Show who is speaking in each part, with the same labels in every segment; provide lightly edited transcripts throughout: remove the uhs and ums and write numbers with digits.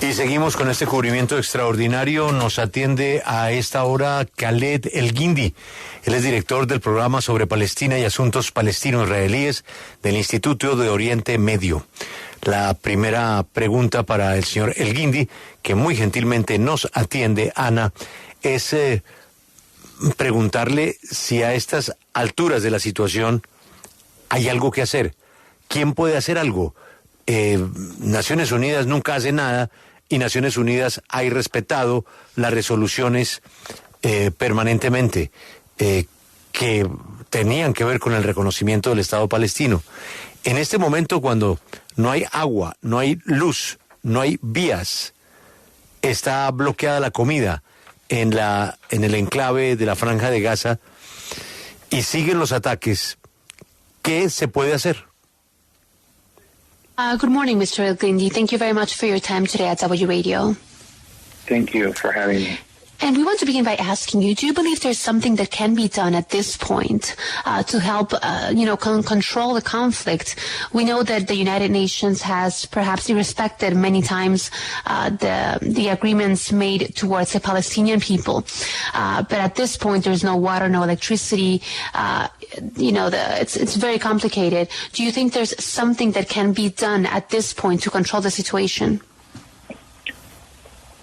Speaker 1: Y seguimos con este cubrimiento extraordinario. Nos atiende a esta hora Khaled Elgindy. Él es director del programa sobre Palestina y Asuntos Palestino-Israelíes del Instituto de Oriente, Medio. La primera pregunta para el señor Elgindy, que muy gentilmente nos atiende, Ana, es preguntarle si a estas alturas de la situación hay algo que hacer. ¿Quién puede hacer algo? Naciones Unidas nunca hace nada y Naciones Unidas ha irrespetado las resoluciones permanentemente que tenían que ver con el reconocimiento del Estado palestino. En este momento, cuando no hay agua, no hay luz, no hay vías, está bloqueada la comida en el enclave de la Franja de Gaza y siguen los ataques, ¿qué se puede hacer?
Speaker 2: Good morning, Mr. Elgindy. Thank you very much for your time today at W Radio.
Speaker 3: Thank you for having me.
Speaker 2: And we want to begin by asking you, do you believe there's something that can be done at this point to help, control the conflict? We know that the United Nations has perhaps irrespected many times the agreements made towards the Palestinian people. But at this point, there's no water, no electricity. It's very complicated. Do you think there's something that can be done at this point to control the situation?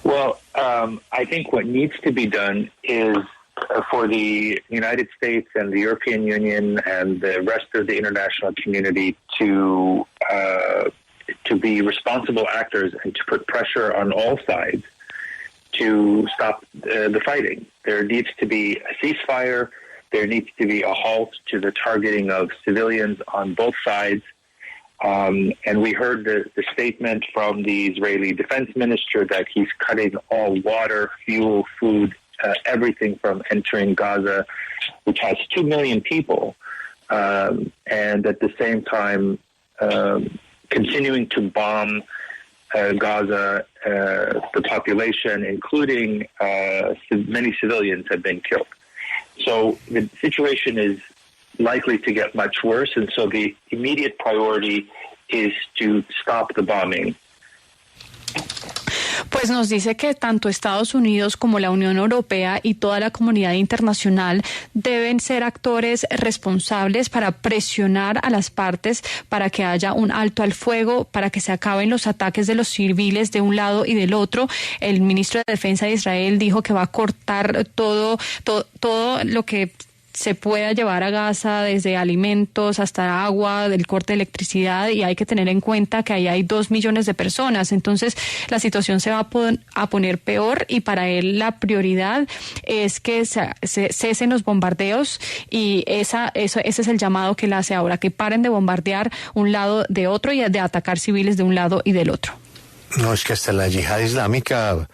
Speaker 3: Well, I think what needs to be done is for the United States and the European Union and the rest of the international community to be responsible actors and to put pressure on all sides to stop the fighting. There needs to be a ceasefire. There needs to be a halt to the targeting of civilians on both sides. And we heard the statement from the Israeli defense minister that he's cutting all water, fuel, food, everything from entering Gaza, which has 2 million people, and at the same time continuing to bomb Gaza, the population, including many civilians, have been killed. So the situation is likely to get much worse, and so the immediate priority is to stop the bombing.
Speaker 4: Pues nos dice que tanto Estados Unidos como la Unión Europea y toda la comunidad internacional deben ser actores responsables para presionar a las partes para que haya un alto al fuego, para que se acaben los ataques de los civiles de un lado y del otro. El ministro de Defensa de Israel dijo que va a cortar todo lo que se pueda llevar a Gaza, desde alimentos hasta agua, del corte de electricidad, y hay que tener en cuenta que ahí hay 2 millones de personas. Entonces la situación se va a poner peor, y para él la prioridad es que cesen los bombardeos, y ese es el llamado que él hace ahora, que paren de bombardear un lado de otro y de atacar civiles de un lado y del otro.
Speaker 1: No, es que hasta la yihad islámica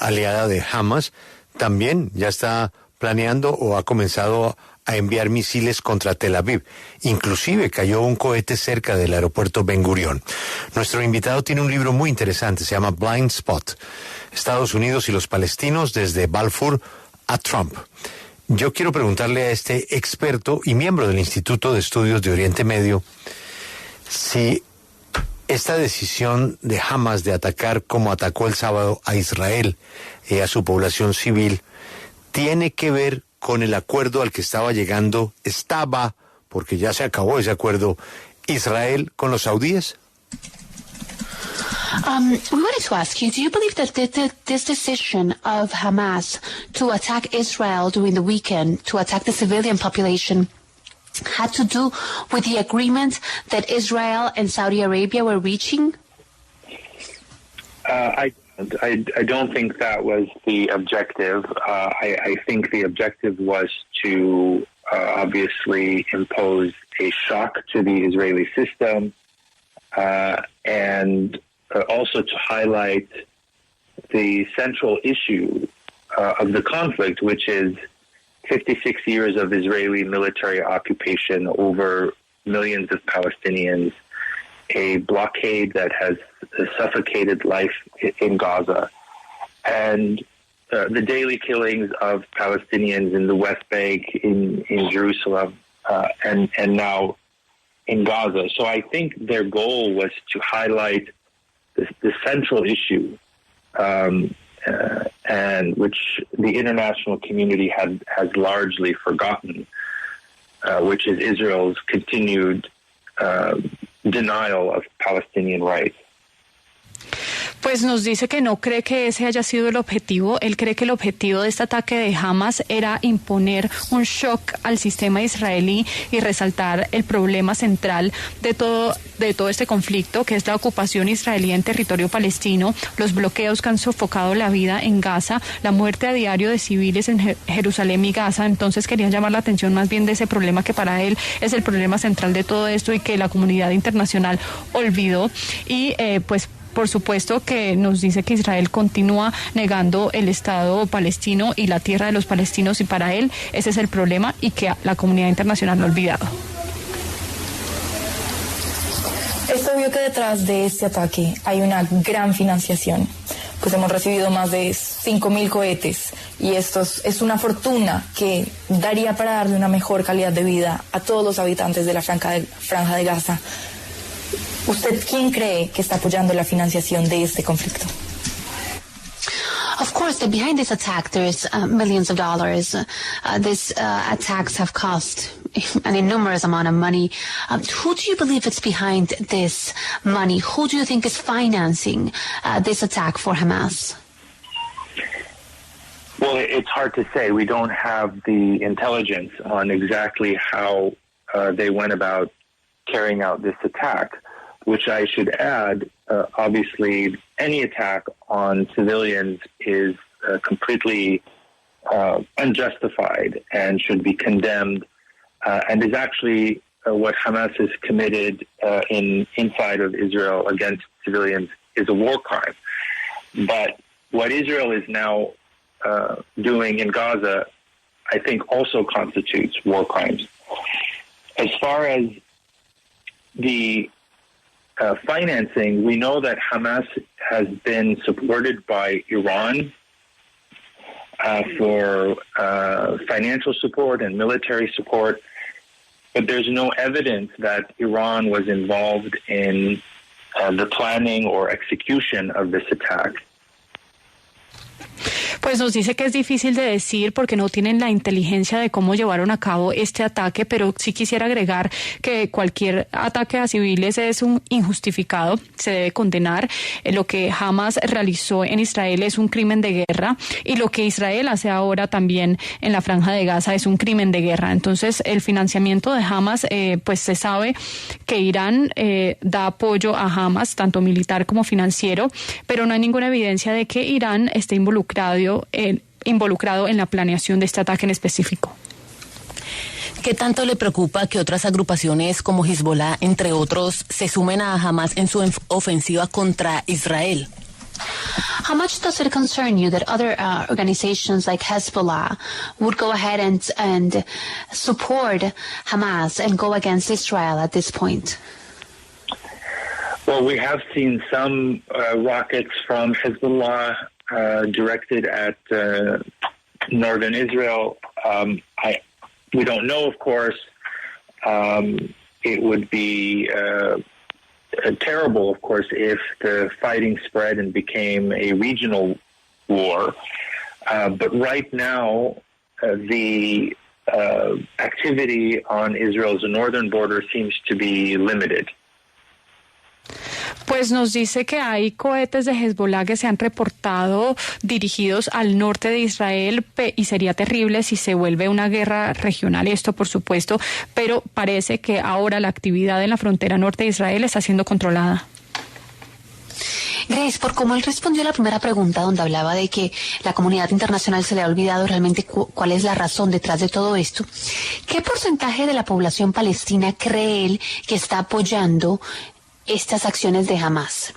Speaker 1: aliada de Hamás también ya está planeando o ha comenzado a enviar misiles contra Tel Aviv. Inclusive cayó un cohete cerca del aeropuerto Ben Gurión. Nuestro invitado tiene un libro muy interesante, se llama Blind Spot, Estados Unidos y los palestinos desde Balfour a Trump. Yo quiero preguntarle a este experto y miembro del Instituto de Estudios de Oriente Medio si esta decisión de Hamás de atacar como atacó el sábado a Israel y a su población civil tiene que ver con el acuerdo al que estaba, porque ya se acabó ese acuerdo, Israel con los saudíes?
Speaker 2: We wanted to ask you, do you believe that this decision of Hamas to attack Israel during the weekend, to attack the civilian population, had to do with the agreement that Israel and Saudi Arabia were reaching?
Speaker 3: I don't think that was the objective. I think the objective was to obviously impose a shock to the Israeli system and also to highlight the central issue of the conflict, which is 56 years of Israeli military occupation over millions of Palestinians, a blockade that has suffocated life in Gaza, and the daily killings of Palestinians in the West Bank, in Jerusalem, and now in Gaza. So I think their goal was to highlight the central issue and which the international community has largely forgotten, which is Israel's continued denial of Palestinian rights.
Speaker 4: Pues nos dice que no cree que ese haya sido el objetivo. Él cree que el objetivo de este ataque de Hamas era imponer un shock al sistema israelí y resaltar el problema central de todo este conflicto, que es la ocupación israelí en territorio palestino, los bloqueos que han sofocado la vida en Gaza, la muerte a diario de civiles en Jerusalén y Gaza. Entonces quería llamar la atención más bien de ese problema que para él es el problema central de todo esto y que la comunidad internacional olvidó. Y pues por supuesto que nos dice que Israel continúa negando el Estado palestino y la tierra de los palestinos, y para él ese es el problema y que la comunidad internacional lo ha olvidado.
Speaker 5: Es obvio que detrás de este ataque hay una gran financiación, pues hemos recibido más de 5.000 cohetes y esto es una fortuna que daría para darle una mejor calidad de vida a todos los habitantes de la franja de Gaza. ¿Usted quién cree que está apoyando la financiación de este conflicto?
Speaker 2: Of course, behind this attack, there's millions of dollars. These attacks have cost an enormous amount of money. Who do you believe is behind this money? Who do you think is financing this attack for Hamas?
Speaker 3: Well, it's hard to say. We don't have the intelligence on exactly how they went about carrying out this attack, which I should add, obviously, any attack on civilians is completely unjustified and should be condemned, and is actually what Hamas has committed inside of Israel against civilians is a war crime. But what Israel is now doing in Gaza, I think, also constitutes war crimes. As far as the financing, we know that Hamas has been supported by Iran for financial support and military support, but there's no evidence that Iran was involved in the planning or execution of this attack.
Speaker 4: Pues nos dice que es difícil de decir porque no tienen la inteligencia de cómo llevaron a cabo este ataque, pero sí quisiera agregar que cualquier ataque a civiles es un injustificado, se debe condenar. Lo que Hamas realizó en Israel es un crimen de guerra y lo que Israel hace ahora también en la Franja de Gaza es un crimen de guerra. Entonces, el financiamiento de Hamas, pues se sabe que Irán da apoyo a Hamas, tanto militar como financiero, pero no hay ninguna evidencia de que Irán esté involucrado en la planeación de este ataque en específico.
Speaker 6: ¿Qué tanto le preocupa que otras agrupaciones como Hezbollah, entre otros, se sumen a Hamas en su ofensiva contra Israel?
Speaker 2: How much does it concern you that other organizations like Hezbollah would go ahead and support Hamas and go against Israel at this point?
Speaker 3: Well, we have seen some rockets from Hezbollah directed at northern Israel. We don't know, of course. It would be terrible, of course, if the fighting spread and became a regional war. But right now, the activity on Israel's northern border seems to be limited.
Speaker 4: Pues nos dice que hay cohetes de Hezbollah que se han reportado dirigidos al norte de Israel y sería terrible si se vuelve una guerra regional, esto por supuesto, pero parece que ahora la actividad en la frontera norte de Israel está siendo controlada.
Speaker 2: Grace, por cómo él respondió a la primera pregunta donde hablaba de que la comunidad internacional se le ha olvidado realmente cuál es la razón detrás de todo esto, ¿qué porcentaje de la población palestina cree él que está apoyando estas acciones de Hamas?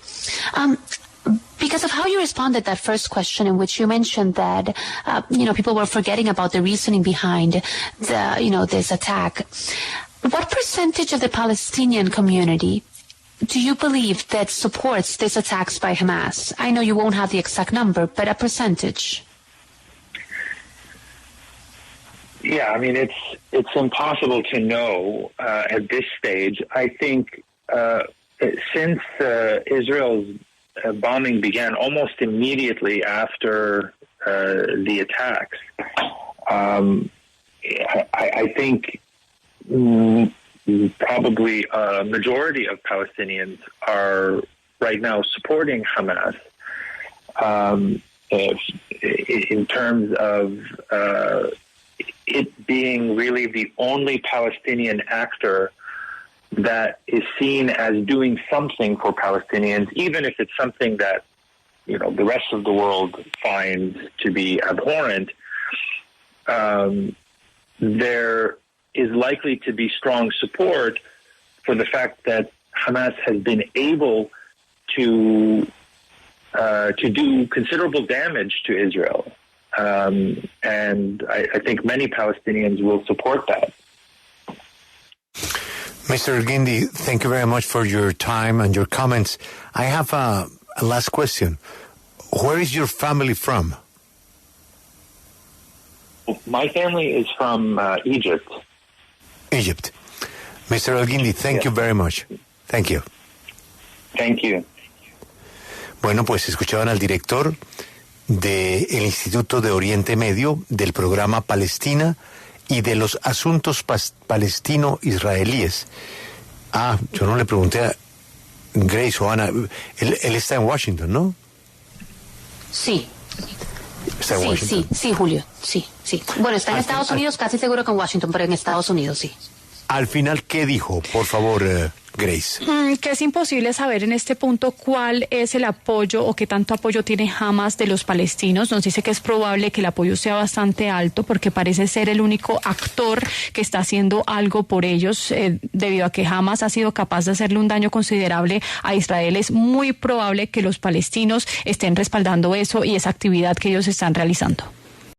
Speaker 2: Because of how you responded that first question in which you mentioned that, people were forgetting about the reasoning behind this attack. What percentage of the Palestinian community do you believe that supports these attacks by Hamas? I know you won't have the exact number, but a percentage.
Speaker 3: Yeah, I mean, it's impossible to know at this stage. I think since Israel's bombing began almost immediately after the attacks. I think probably a majority of Palestinians are right now supporting Hamas in terms of it being really the only Palestinian actor that is seen as doing something for Palestinians, even if it's something that, you know, the rest of the world finds to be abhorrent. There is likely to be strong support for the fact that Hamas has been able to do considerable damage to Israel. And I think many Palestinians will support that.
Speaker 1: Mr. Elgindy, thank you very much for your time and your comments. I have a last question. Where is your family from?
Speaker 3: My family is from Egypt.
Speaker 1: Egypt. Mr. Elgindy, thank you very much. Thank you.
Speaker 3: Thank you.
Speaker 1: Bueno, pues escuchaban al director del Instituto de Oriente Medio, del programa Palestina y de los Asuntos Palestino-Israelíes. Yo no le pregunté a Grace o Ana. Él está en Washington, ¿no?
Speaker 2: Sí.
Speaker 1: ¿Está en Washington?
Speaker 2: Sí, Julio. Sí. Bueno, está en Estados Unidos, casi seguro que en Washington, pero en Estados Unidos sí.
Speaker 1: Al final, ¿qué dijo? Por favor, Grace.
Speaker 4: Que es imposible saber en este punto cuál es el apoyo o qué tanto apoyo tiene Hamas de los palestinos. Nos dice que es probable que el apoyo sea bastante alto porque parece ser el único actor que está haciendo algo por ellos debido a que Hamas ha sido capaz de hacerle un daño considerable a Israel. Es muy probable que los palestinos estén respaldando eso y esa actividad que ellos están realizando.